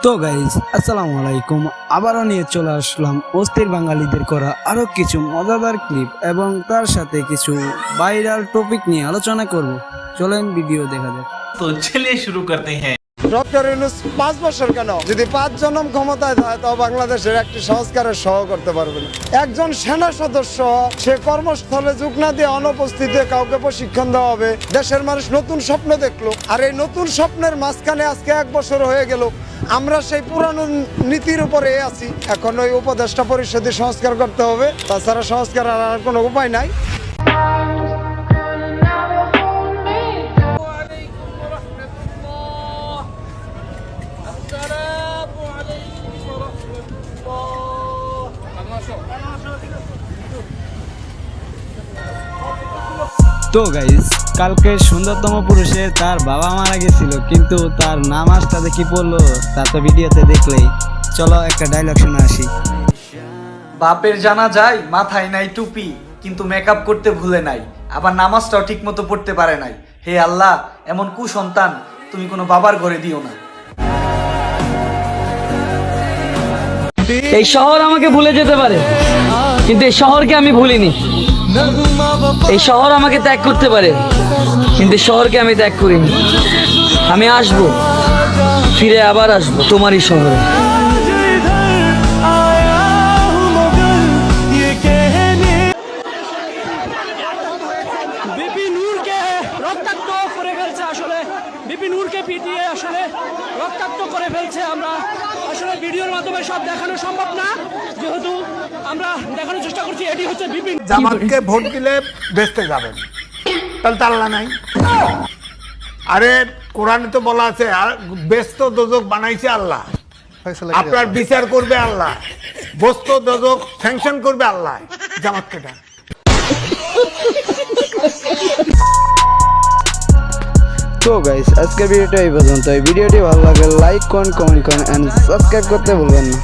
তো গাইজ আসসালামু আলাইকুম, আবারও নিয়ে চলে আসলাম অস্থির বাঙালিদের করা আরো কিছু মজাদার ক্লিপ এবং তার সাথে কিছু ভাইরাল টপিক নিয়ে আলোচনা করব। চলেন ভিডিও দেখা যাক। तो चलिए शुरू करते हैं। ডক্টর ইউনূস 5 বছর কেন, যদি 5 জনম ক্ষমতায় থাকে তাও বাংলাদেশের একটি সংস্কারের সহ করতে পারবে না। একজন সেনা সদস্য সে কর্মস্থলে যোগ না দিয়ে অনুপস্থিতিতে কাউকে প্রশিক্ষণ দেওয়া হবে। দেশের মানুষ নতুন স্বপ্ন দেখলো, আর এই নতুন স্বপ্নের মাঝখানে আজকে 1 বছর হয়ে গেল আমরা সেই পুরানো নীতির উপরে আছি। এখন ওই উপদেষ্টা পরিষদে সংস্কার করতে হবে, তাছাড়া সংস্কার আর কোনো উপায় নাই। তো গাইজ কালকে সুন্দরতম পুরুষের তার বাবা মারা গেছিল, কিন্তু তার নামাজটা দেখি পড়লো তা তো ভিডিওতে দেখলেই। চলো একটা ডায়লগ শুনে আসি। বাপের জানা যায় মাথায় নাই টুপি, কিন্তু মেকআপ করতে ভুলে নাই, আবার নামাজটাও ঠিক মতো পড়তে পারে নাই। হে আল্লাহ, এমন কুসন্তান তুমি কোনো বাবার ঘরে দিও না। এই শহর আমাকে ভুলে যেতে পারে, কিন্তু এই শহরকে আমি ভুলিনি। এই শহর আমাকে ত্যাগ করতে পারে, কিন্তু এই শহরকে আমি ত্যাগ করিনি। আমি আসবো, ফিরে আবার আসবো তোমারই শহরে। রক্তাক্ত করে ফেলছে, আসলে বিপিন নূরকে পিটিয়ে আসলে রক্তাক্ত করে ফেলছে। আমরা আসলে ভিডিওর মাধ্যমে সব দেখানো সম্ভব না, যেহেতু আমরা দেখানোর চেষ্টা করছি এটি হচ্ছে বিপিন। জামাতকে ভোট দিলে বেচতে যাবেন, তাহলে তো আল্লাহ নাই। আরে কোরআনে তো বলা আছে ব্যস্ত দোজক বানাইছে আল্লাহ, আপনার বিচার করবে আল্লাহ, বস্ত দোজক স্যাংশন করবে আল্লাহ। জামাতকে ডাক। তো গাইস আজকের ভিডিওটা এই পর্যন্ত। এই ভিডিওটি ভালো লাগলে লাইক করুন, কমেন্ট করুন এন্ড সাবস্ক্রাইব করতে ভুলবেন না।